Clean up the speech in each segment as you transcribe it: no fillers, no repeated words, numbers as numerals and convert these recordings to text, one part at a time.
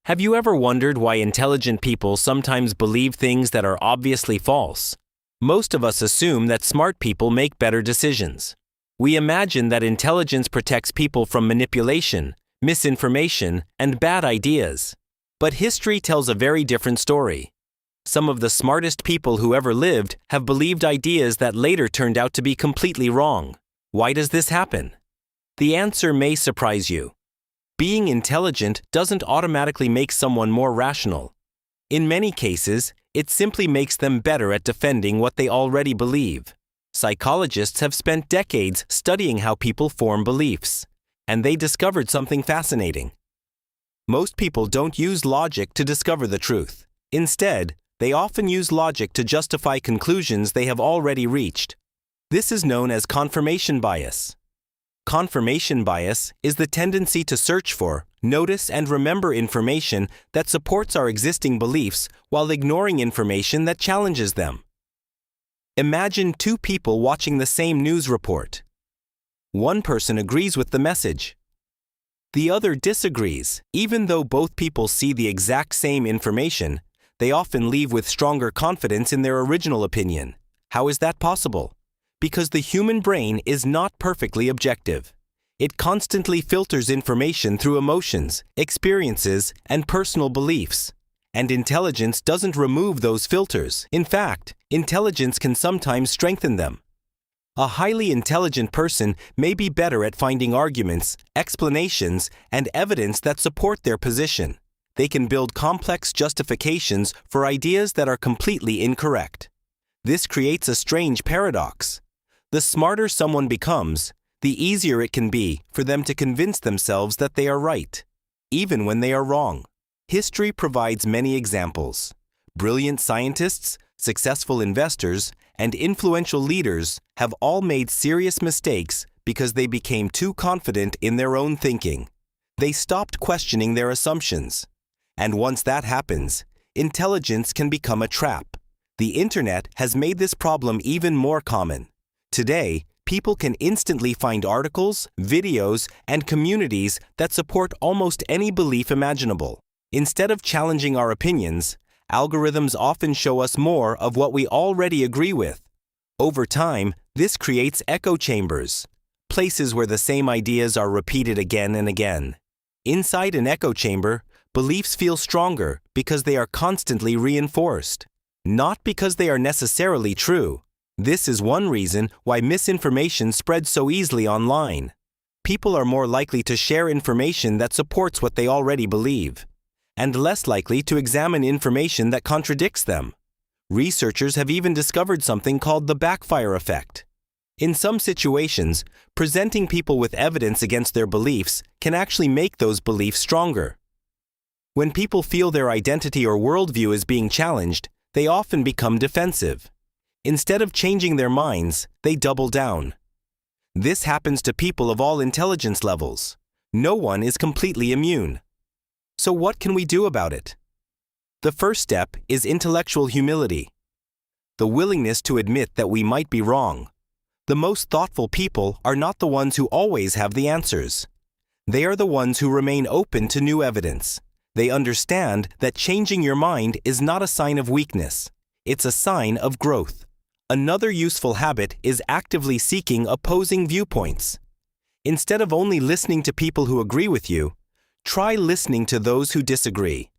Have you ever wondered why intelligent people sometimes believe things that are obviously false? Most of us assume that smart people make better decisions. We imagine that intelligence protects people from manipulation, misinformation, and bad ideas. But history tells a very different story. Some of the smartest people who ever lived have believed ideas that later turned out to be completely wrong. Why does this happen? The answer may surprise you. Being intelligent doesn't automatically make someone more rational. In many cases, it simply makes them better at defending what they already believe. Psychologists have spent decades studying how people form beliefs, and they discovered something fascinating. Most people don't use logic to discover the truth. Instead, they often use logic to justify conclusions they have already reached. This is known as confirmation bias. Confirmation bias is the tendency to search for, notice, and remember information that supports our existing beliefs while ignoring information that challenges them. Imagine two people watching the same news report. One person agrees with the message. The other disagrees. Even though both people see the exact same information, they often leave with stronger confidence in their original opinion. How is that possible? Because the human brain is not perfectly objective. It constantly filters information through emotions, experiences, and personal beliefs. And intelligence doesn't remove those filters. In fact, intelligence can sometimes strengthen them. A highly intelligent person may be better at finding arguments, explanations, and evidence that support their position. They can build complex justifications for ideas that are completely incorrect. This creates a strange paradox. The smarter someone becomes, the easier it can be for them to convince themselves that they are right, even when they are wrong. History provides many examples. Brilliant scientists, successful investors, and influential leaders have all made serious mistakes because they became too confident in their own thinking. They stopped questioning their assumptions. And once that happens, intelligence can become a trap. The internet has made this problem even more common. Today, people can instantly find articles, videos, and communities that support almost any belief imaginable. Instead of challenging our opinions, algorithms often show us more of what we already agree with. Over time, this creates echo chambers, places where the same ideas are repeated again and again. Inside an echo chamber, beliefs feel stronger because they are constantly reinforced, not because they are necessarily true. This is one reason why misinformation spreads so easily online. People are more likely to share information that supports what they already believe, and less likely to examine information that contradicts them. Researchers have even discovered something called the backfire effect. In some situations, presenting people with evidence against their beliefs can actually make those beliefs stronger. When people feel their identity or worldview is being challenged, they often become defensive. Instead of changing their minds, they double down. This happens to people of all intelligence levels. No one is completely immune. So what can we do about it? The first step is intellectual humility. The willingness to admit that we might be wrong. The most thoughtful people are not the ones who always have the answers. They are the ones who remain open to new evidence. They understand that changing your mind is not a sign of weakness. It's a sign of growth. Another useful habit is actively seeking opposing viewpoints. Instead of only listening to people who agree with you, try listening to those who disagree.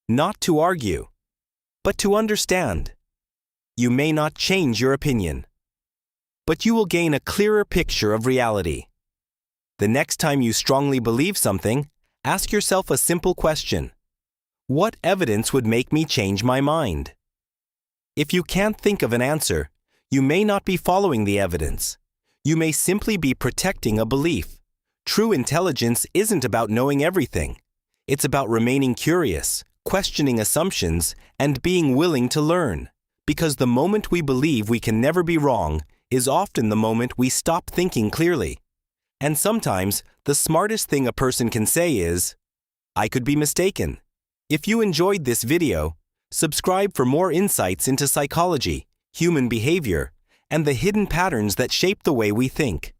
Not to argue, but to understand. You may not change your opinion, but you will gain a clearer picture of reality. The next time you strongly believe something, ask yourself a simple question. What evidence would make me change my mind? If you can't think of an answer, you may not be following the evidence. You may simply be protecting a belief. True intelligence isn't about knowing everything. It's about remaining curious, questioning assumptions, and being willing to learn. Because the moment we believe we can never be wrong is often the moment we stop thinking clearly. And sometimes, the smartest thing a person can say is, "I could be mistaken." If you enjoyed this video, subscribe for more insights into psychology, human behavior, and the hidden patterns that shape the way we think.